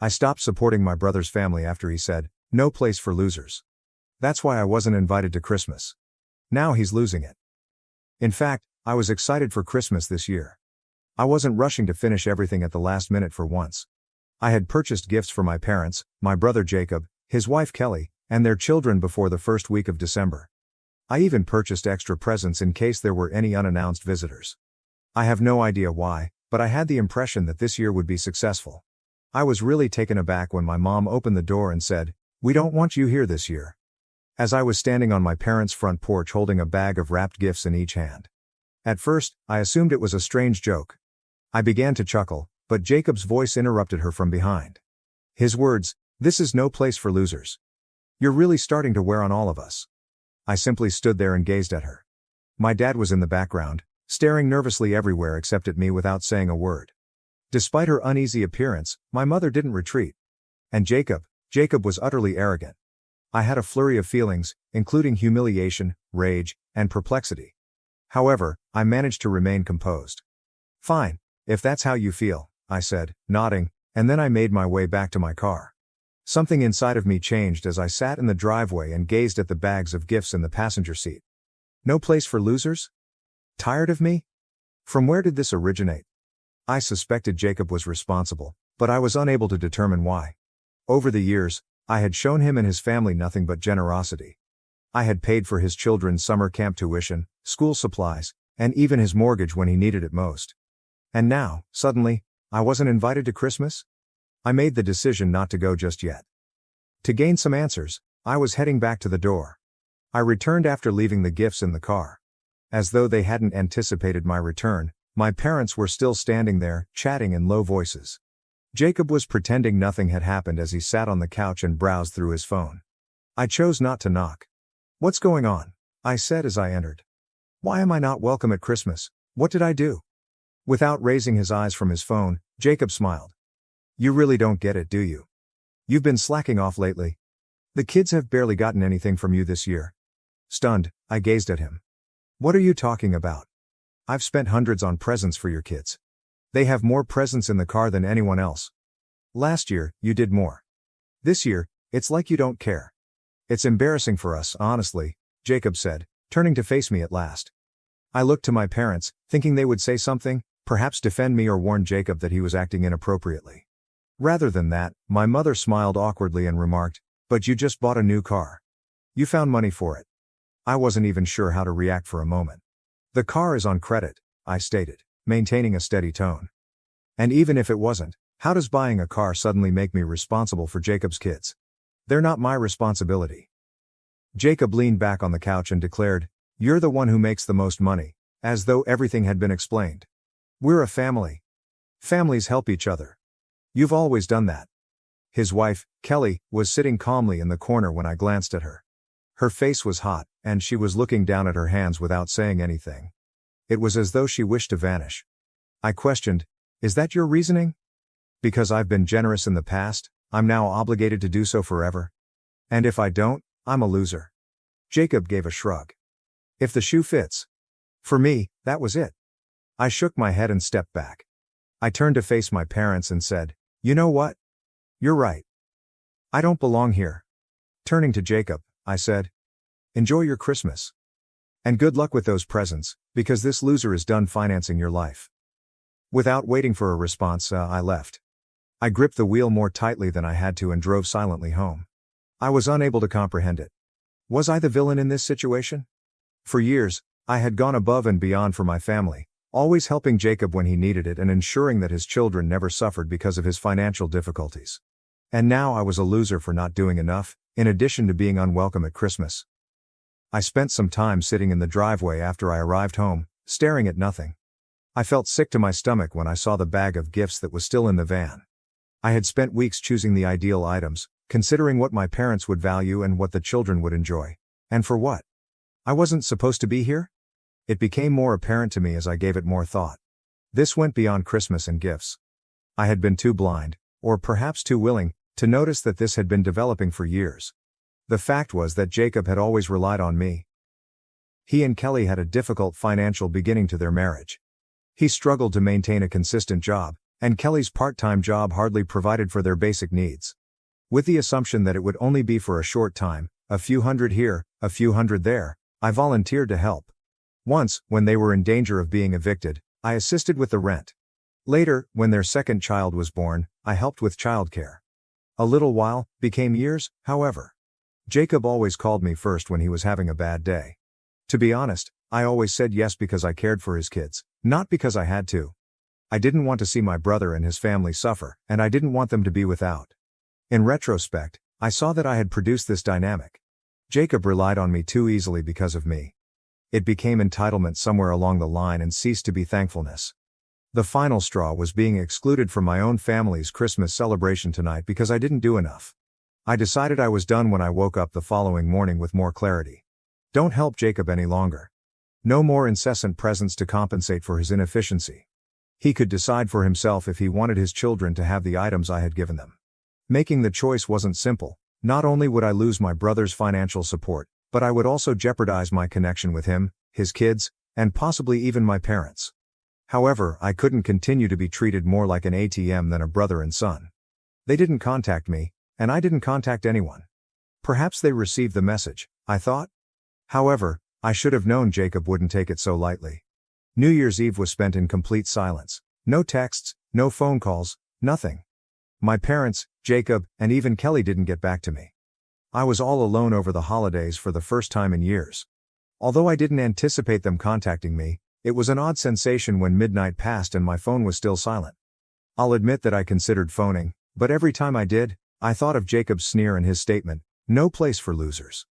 I stopped supporting my brother's family after he said, "No place for losers." That's why I wasn't invited to Christmas. Now he's losing it. In fact, I was excited for Christmas this year. I wasn't rushing to finish everything at the last minute for once. I had purchased gifts for my parents, my brother Jacob, his wife Kelly, and their children before the first week of December. I even purchased extra presents in case there were any unannounced visitors. I have no idea why, but I had the impression that this year would be successful. I was really taken aback when my mom opened the door and said, "We don't want you here this year," as I was standing on my parents' front porch holding a bag of wrapped gifts in each hand. At first, I assumed it was a strange joke. I began to chuckle, but Jacob's voice interrupted her from behind. His words, "This is no place for losers. You're really starting to wear on all of us." I simply stood there and gazed at her. My dad was in the background, staring nervously everywhere except at me without saying a word. Despite her uneasy appearance, my mother didn't retreat. And Jacob was utterly arrogant. I had a flurry of feelings, including humiliation, rage, and perplexity. However, I managed to remain composed. "Fine, if that's how you feel," I said, nodding, and then I made my way back to my car. Something inside of me changed as I sat in the driveway and gazed at the bags of gifts in the passenger seat. No place for losers? Tired of me? From where did this originate? I suspected Jacob was responsible, but I was unable to determine why. Over the years, I had shown him and his family nothing but generosity. I had paid for his children's summer camp tuition, school supplies, and even his mortgage when he needed it most. And now, suddenly, I wasn't invited to Christmas? I made the decision not to go just yet. To gain some answers, I was heading back to the door. I returned after leaving the gifts in the car. As though they hadn't anticipated my return, my parents were still standing there, chatting in low voices. Jacob was pretending nothing had happened as he sat on the couch and browsed through his phone. I chose not to knock. "What's going on?" I said as I entered. "Why am I not welcome at Christmas? What did I do?" Without raising his eyes from his phone, Jacob smiled. "You really don't get it, do you? You've been slacking off lately. The kids have barely gotten anything from you this year." Stunned, I gazed at him. "What are you talking about? I've spent hundreds on presents for your kids. They have more presents in the car than anyone else. Last year, you did more. This year, it's like you don't care." "It's embarrassing for us, honestly," Jacob said, turning to face me at last. I looked to my parents, thinking they would say something, perhaps defend me or warn Jacob that he was acting inappropriately. Rather than that, my mother smiled awkwardly and remarked, "But you just bought a new car. You found money for it." I wasn't even sure how to react for a moment. "The car is on credit," I stated, maintaining a steady tone. "And even if it wasn't, how does buying a car suddenly make me responsible for Jacob's kids? They're not my responsibility." Jacob leaned back on the couch and declared, "You're the one who makes the most money," as though everything had been explained. "We're a family. Families help each other. You've always done that." His wife, Kelly, was sitting calmly in the corner when I glanced at her. Her face was hot, and she was looking down at her hands without saying anything. It was as though she wished to vanish. I questioned, "Is that your reasoning? Because I've been generous in the past, I'm now obligated to do so forever? And if I don't, I'm a loser?" Jacob gave a shrug. "If the shoe fits." For me, that was it. I shook my head and stepped back. I turned to face my parents and said, "You know what? You're right. I don't belong here." Turning to Jacob, I said, "Enjoy your Christmas. And good luck with those presents, because this loser is done financing your life." Without waiting for a response, I left. I gripped the wheel more tightly than I had to and drove silently home. I was unable to comprehend it. Was I the villain in this situation? For years, I had gone above and beyond for my family, always helping Jacob when he needed it and ensuring that his children never suffered because of his financial difficulties. And now I was a loser for not doing enough, in addition to being unwelcome at Christmas. I spent some time sitting in the driveway after I arrived home, staring at nothing. I felt sick to my stomach when I saw the bag of gifts that was still in the van. I had spent weeks choosing the ideal items, considering what my parents would value and what the children would enjoy. And for what? I wasn't supposed to be here? It became more apparent to me as I gave it more thought. This went beyond Christmas and gifts. I had been too blind, or perhaps too willing, to notice that this had been developing for years. The fact was that Jacob had always relied on me. He and Kelly had a difficult financial beginning to their marriage. He struggled to maintain a consistent job, And Kelly's part-time job hardly provided for their basic needs. With the assumption that it would only be for a short time, a few hundred here, a few hundred there, I volunteered to help. Once, when they were in danger of being evicted, I assisted with the rent. Later, when their second child was born, I helped with childcare. A little while became years, however. Jacob always called me first when he was having a bad day. To be honest, I always said yes because I cared for his kids, not because I had to. I didn't want to see my brother and his family suffer, and I didn't want them to be without. In retrospect, I saw that I had produced this dynamic. Jacob relied on me too easily because of me. It became entitlement somewhere along the line and ceased to be thankfulness. The final straw was being excluded from my own family's Christmas celebration tonight because I didn't do enough. I decided I was done when I woke up the following morning with more clarity. Don't help Jacob any longer. No more incessant presents to compensate for his inefficiency. He could decide for himself if he wanted his children to have the items I had given them. Making the choice wasn't simple. Not only would I lose my brother's financial support, but I would also jeopardize my connection with him, his kids, and possibly even my parents. However, I couldn't continue to be treated more like an ATM than a brother and son. They didn't contact me, and I didn't contact anyone. Perhaps they received the message, I thought. However, I should have known Jacob wouldn't take it so lightly. New Year's Eve was spent in complete silence. No texts, no phone calls, nothing. My parents, Jacob, and even Kelly didn't get back to me. I was all alone over the holidays for the first time in years. Although I didn't anticipate them contacting me, it was an odd sensation when midnight passed and my phone was still silent. I'll admit that I considered phoning, but every time I did, I thought of Jacob's sneer and his statement, "No place for losers."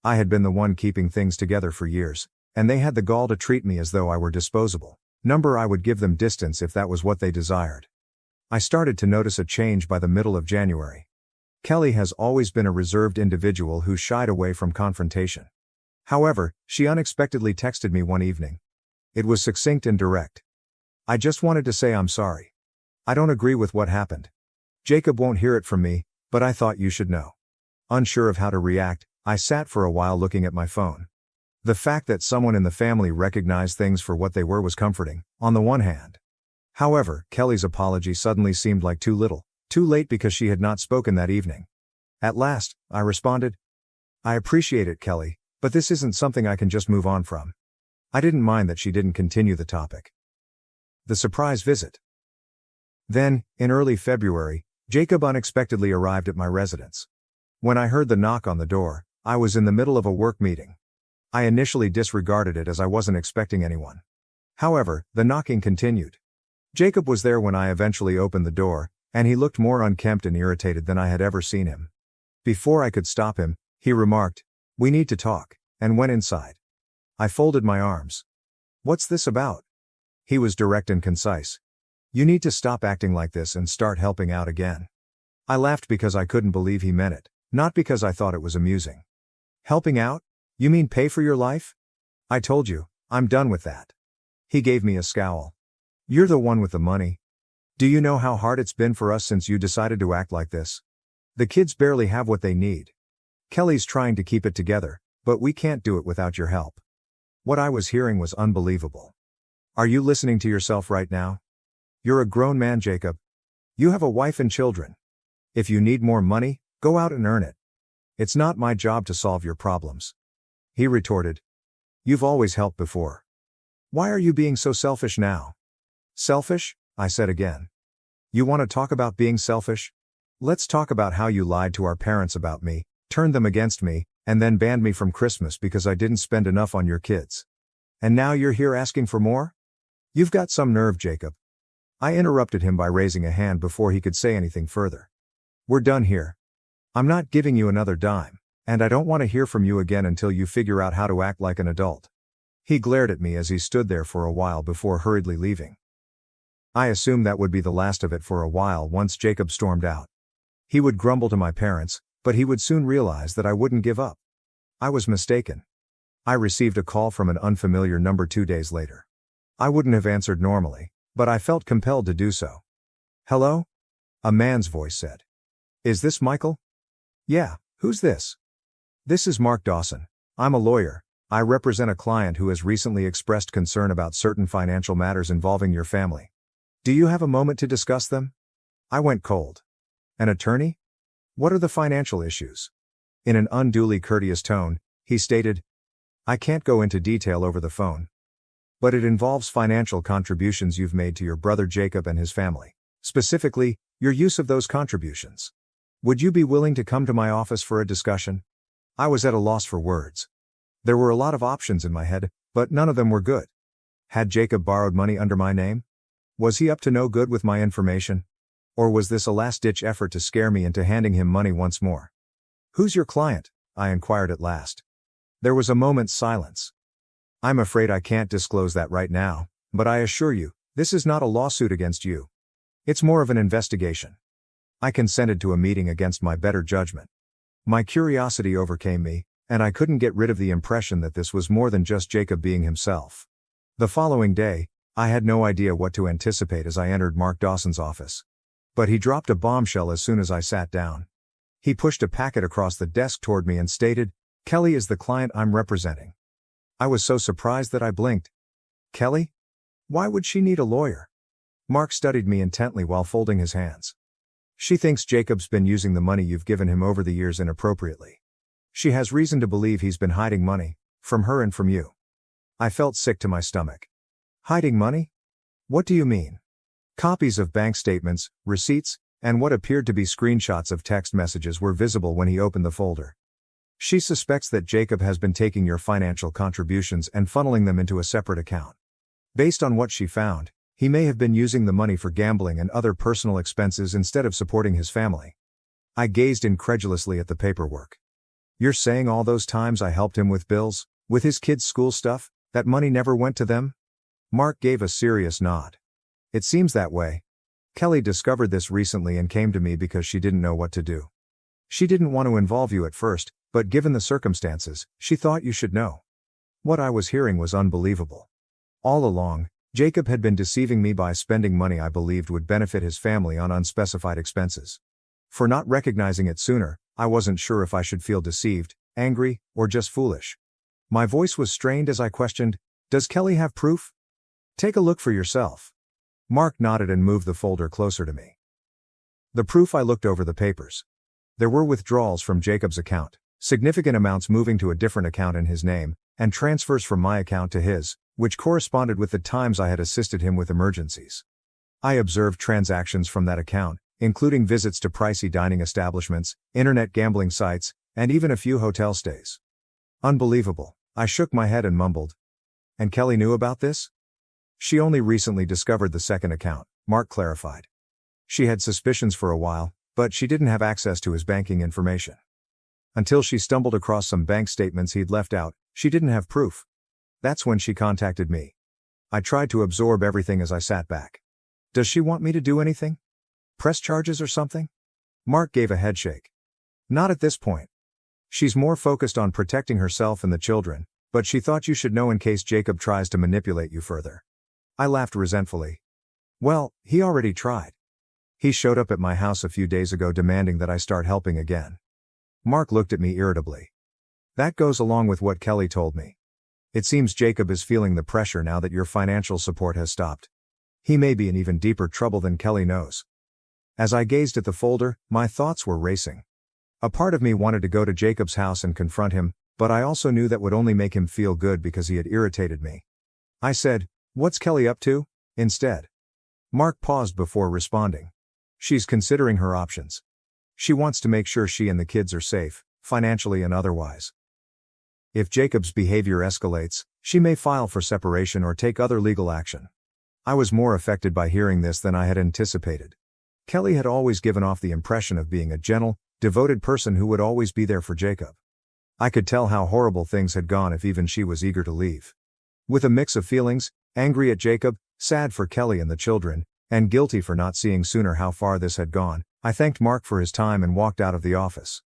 I had been the one keeping things together for years, and they had the gall to treat me as though I were disposable. I would give them distance if that was what they desired. I started to notice a change by the middle of January. Kelly has always been a reserved individual who shied away from confrontation. However, she unexpectedly texted me one evening. It was succinct and direct. "I just wanted to say I'm sorry. I don't agree with what happened. Jacob won't hear it from me, but I thought you should know." Unsure of how to react, I sat for a while looking at my phone. The fact that someone in the family recognized things for what they were was comforting, on the one hand. However, Kelly's apology suddenly seemed like too little, too late because she had not spoken that evening. At last, I responded, "I appreciate it, Kelly, but this isn't something I can just move on from." I didn't mind that she didn't continue the topic. The surprise visit. Then, in early February, Jacob unexpectedly arrived at my residence. When I heard the knock on the door, I was in the middle of a work meeting. I initially disregarded it as I wasn't expecting anyone. However, the knocking continued. Jacob was there when I eventually opened the door, and he looked more unkempt and irritated than I had ever seen him. Before I could stop him, he remarked, "We need to talk," and went inside. I folded my arms. "What's this about?" He was direct and concise. "You need to stop acting like this and start helping out again." I laughed because I couldn't believe he meant it, not because I thought it was amusing. "Helping out? You mean pay for your life? I told you, I'm done with that." He gave me a scowl. "You're the one with the money. Do you know how hard it's been for us since you decided to act like this? The kids barely have what they need. Kelly's trying to keep it together, but we can't do it without your help." What I was hearing was unbelievable. Are you listening to yourself right now? You're a grown man, Jacob. You have a wife and children. If you need more money, go out and earn it. It's not my job to solve your problems." He retorted, "You've always helped before. Why are you being so selfish now?" "Selfish?" I said again. "You want to talk about being selfish? Let's talk about how you lied to our parents about me, turned them against me, and then banned me from Christmas because I didn't spend enough on your kids. And now you're here asking for more? You've got some nerve, Jacob." I interrupted him by raising a hand before he could say anything further. "We're done here. I'm not giving you another dime, and I don't want to hear from you again until you figure out how to act like an adult." He glared at me as he stood there for a while before hurriedly leaving. I assumed that would be the last of it for a while once Jacob stormed out. He would grumble to my parents, but he would soon realize that I wouldn't give up. I was mistaken. I received a call from an unfamiliar number 2 days later. I wouldn't have answered normally, but I felt compelled to do so. "Hello?" a man's voice said. "Is this Michael?" "Yeah, who's this?" "This is Mark Dawson. I'm a lawyer. I represent a client who has recently expressed concern about certain financial matters involving your family." Do you have a moment to discuss them? I went cold. An attorney? What are the financial issues? In an unduly courteous tone, he stated, I can't go into detail over the phone. But it involves financial contributions you've made to your brother Jacob and his family. Specifically, your use of those contributions. Would you be willing to come to my office for a discussion? I was at a loss for words. There were a lot of options in my head, but none of them were good. Had Jacob borrowed money under my name? Was he up to no good with my information? Or was this a last-ditch effort to scare me into handing him money once more? Who's your client? I inquired at last. There was a moment's silence. I'm afraid I can't disclose that right now, but I assure you, this is not a lawsuit against you. It's more of an investigation. I consented to a meeting against my better judgment. My curiosity overcame me, and I couldn't get rid of the impression that this was more than just Jacob being himself. The following day, I had no idea what to anticipate as I entered Mark Dawson's office. But he dropped a bombshell as soon as I sat down. He pushed a packet across the desk toward me and stated, Kelly is the client I'm representing. I was so surprised that I blinked. Kelly? Why would she need a lawyer? Mark studied me intently while folding his hands. She thinks Jacob's been using the money you've given him over the years inappropriately. She has reason to believe he's been hiding money, from her and from you. I felt sick to my stomach. Hiding money? What do you mean? Copies of bank statements, receipts, and what appeared to be screenshots of text messages were visible when he opened the folder. She suspects that Jacob has been taking your financial contributions and funneling them into a separate account. Based on what she found, he may have been using the money for gambling and other personal expenses instead of supporting his family. I gazed incredulously at the paperwork. You're saying all those times I helped him with bills, with his kids' school stuff, that money never went to them? Mark gave a serious nod. It seems that way. Kelly discovered this recently and came to me because she didn't know what to do. She didn't want to involve you at first, but given the circumstances, she thought you should know. What I was hearing was unbelievable. All along, Jacob had been deceiving me by spending money I believed would benefit his family on unspecified expenses. For not recognizing it sooner, I wasn't sure if I should feel deceived, angry, or just foolish. My voice was strained as I questioned, Does Kelly have proof? Take a look for yourself. Mark nodded and moved the folder closer to me. The proof. I looked over the papers. There were withdrawals from Jacob's account, significant amounts moving to a different account in his name, and transfers from my account to his, which corresponded with the times I had assisted him with emergencies. I observed transactions from that account, including visits to pricey dining establishments, internet gambling sites, and even a few hotel stays. Unbelievable. I shook my head and mumbled. And Kelly knew about this? She only recently discovered the second account, Mark clarified. She had suspicions for a while, but she didn't have access to his banking information. Until she stumbled across some bank statements he'd left out, she didn't have proof. That's when she contacted me. I tried to absorb everything as I sat back. Does she want me to do anything? Press charges or something? Mark gave a headshake. Not at this point. She's more focused on protecting herself and the children, but she thought you should know in case Jacob tries to manipulate you further. I laughed resentfully. Well, he already tried. He showed up at my house a few days ago demanding that I start helping again. Mark looked at me irritably. That goes along with what Kelly told me. It seems Jacob is feeling the pressure now that your financial support has stopped. He may be in even deeper trouble than Kelly knows. As I gazed at the folder, my thoughts were racing. A part of me wanted to go to Jacob's house and confront him, but I also knew that would only make him feel good because he had irritated me. I said, What's Kelly up to? Instead. Mark paused before responding. She's considering her options. She wants to make sure she and the kids are safe, financially and otherwise. If Jacob's behavior escalates, she may file for separation or take other legal action. I was more affected by hearing this than I had anticipated. Kelly had always given off the impression of being a gentle, devoted person who would always be there for Jacob. I could tell how horrible things had gone if even she was eager to leave. With a mix of feelings, angry at Jacob, sad for Kelly and the children, and guilty for not seeing sooner how far this had gone, I thanked Mark for his time and walked out of the office.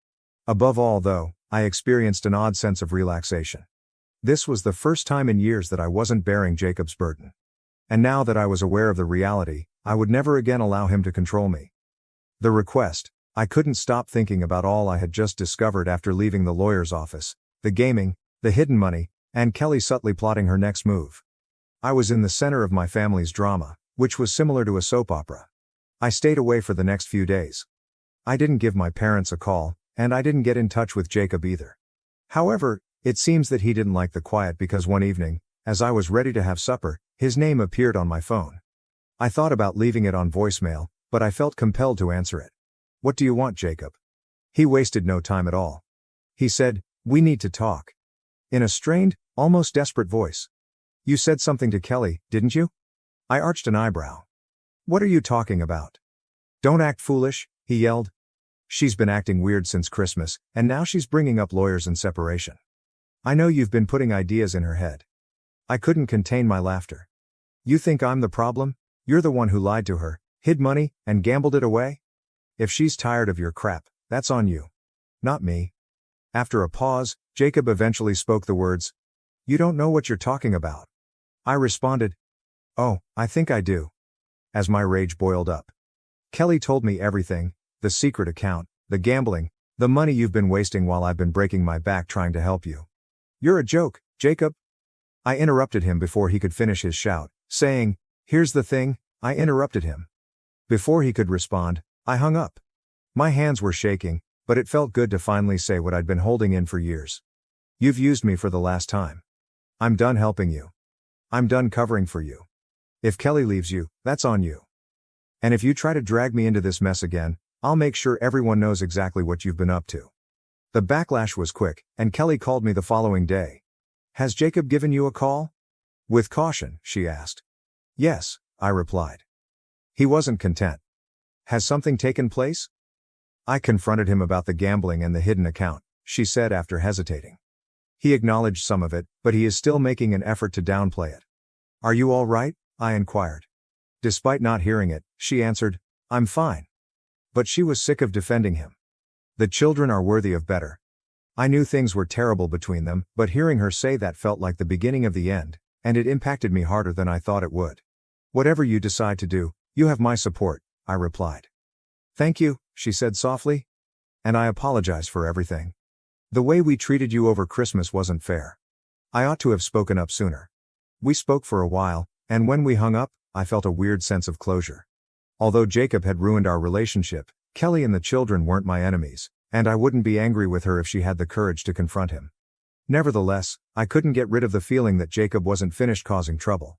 Above all, though, I experienced an odd sense of relaxation. This was the first time in years that I wasn't bearing Jacob's burden. And now that I was aware of the reality, I would never again allow him to control me. The request, I couldn't stop thinking about all I had just discovered after leaving the lawyer's office, the gaming, the hidden money, and Kelly subtly plotting her next move. I was in the center of my family's drama, which was similar to a soap opera. I stayed away for the next few days. I didn't give my parents a call, and I didn't get in touch with Jacob either. However, it seems that he didn't like the quiet because one evening, as I was ready to have supper, his name appeared on my phone. I thought about leaving it on voicemail, but I felt compelled to answer it. "What do you want, Jacob?" He wasted no time at all. He said, "We need to talk." In a strained, almost desperate voice. "You said something to Kelly, didn't you?" I arched an eyebrow. "What are you talking about?" "Don't act foolish," he yelled. "She's been acting weird since Christmas, and now she's bringing up lawyers and separation. I know you've been putting ideas in her head." I couldn't contain my laughter. "You think I'm the problem? You're the one who lied to her, hid money, and gambled it away? If she's tired of your crap, that's on you. Not me." After a pause, Jacob eventually spoke the words, "You don't know what you're talking about." I responded, "Oh, I think I do." As my rage boiled up. "Kelly told me everything, the secret account, the gambling, the money you've been wasting while I've been breaking my back trying to help you. You're a joke, Jacob." I interrupted him before he could finish his shout, saying, "Here's the thing," I interrupted him. Before he could respond, I hung up. My hands were shaking, but it felt good to finally say what I'd been holding in for years. "You've used me for the last time. I'm done helping you. I'm done covering for you. If Kelly leaves you, that's on you. And if you try to drag me into this mess again, I'll make sure everyone knows exactly what you've been up to." The backlash was quick, and Kelly called me the following day. "Has Jacob given you a call?" With caution, she asked. "Yes," I replied. He wasn't content. "Has something taken place?" "I confronted him about the gambling and the hidden account," she said after hesitating. "He acknowledged some of it, but he is still making an effort to downplay it." "Are you all right?" I inquired. Despite not hearing it, she answered, "I'm fine." But she was sick of defending him. "The children are worthy of better." I knew things were terrible between them, but hearing her say that felt like the beginning of the end, and it impacted me harder than I thought it would. "Whatever you decide to do, you have my support," I replied. "Thank you," she said softly. "And I apologize for everything. The way we treated you over Christmas wasn't fair. I ought to have spoken up sooner." We spoke for a while, and when we hung up, I felt a weird sense of closure. Although Jacob had ruined our relationship, Kelly and the children weren't my enemies, and I wouldn't be angry with her if she had the courage to confront him. Nevertheless, I couldn't get rid of the feeling that Jacob wasn't finished causing trouble.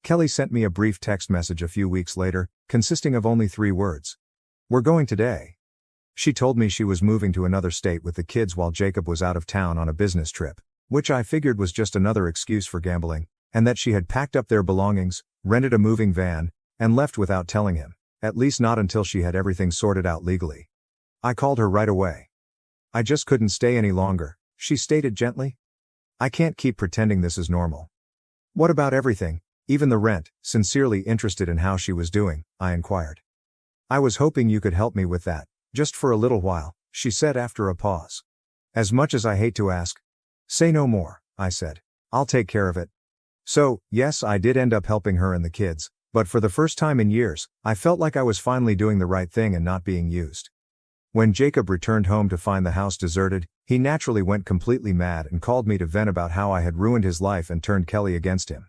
Kelly sent me a brief text message a few weeks later, consisting of only 3 words. "We're going today." She told me she was moving to another state with the kids while Jacob was out of town on a business trip, which I figured was just another excuse for gambling, and that she had packed up their belongings, rented a moving van, and left without telling him, at least not until she had everything sorted out legally. I called her right away. "I just couldn't stay any longer," she stated gently. "I can't keep pretending this is normal." "What about everything, even the rent?" Sincerely interested in how she was doing, I inquired. "I was hoping you could help me with that, just for a little while," she said after a pause. "As much as I hate to ask." "Say no more," I said. "I'll take care of it." So, yes, I did end up helping her and the kids, but for the first time in years, I felt like I was finally doing the right thing and not being used. When Jacob returned home to find the house deserted, he naturally went completely mad and called me to vent about how I had ruined his life and turned Kelly against him.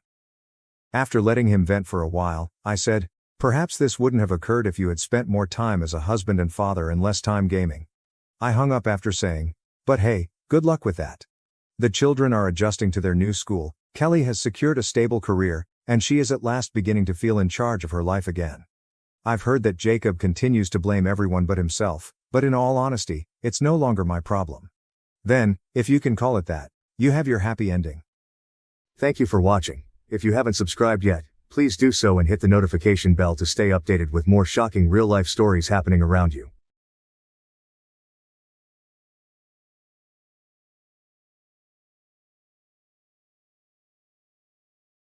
After letting him vent for a while, I said, "Perhaps this wouldn't have occurred if you had spent more time as a husband and father and less time gaming." I hung up after saying, "But hey, good luck with that. The children are adjusting to their new school, Kelly has secured a stable career, and she is at last beginning to feel in charge of her life again. I've heard that Jacob continues to blame everyone but himself, but in all honesty, it's no longer my problem." Then, if you can call it that, you have your happy ending. Thank you for watching. If you haven't subscribed yet, please do so and hit the notification bell to stay updated with more shocking real-life stories happening around you.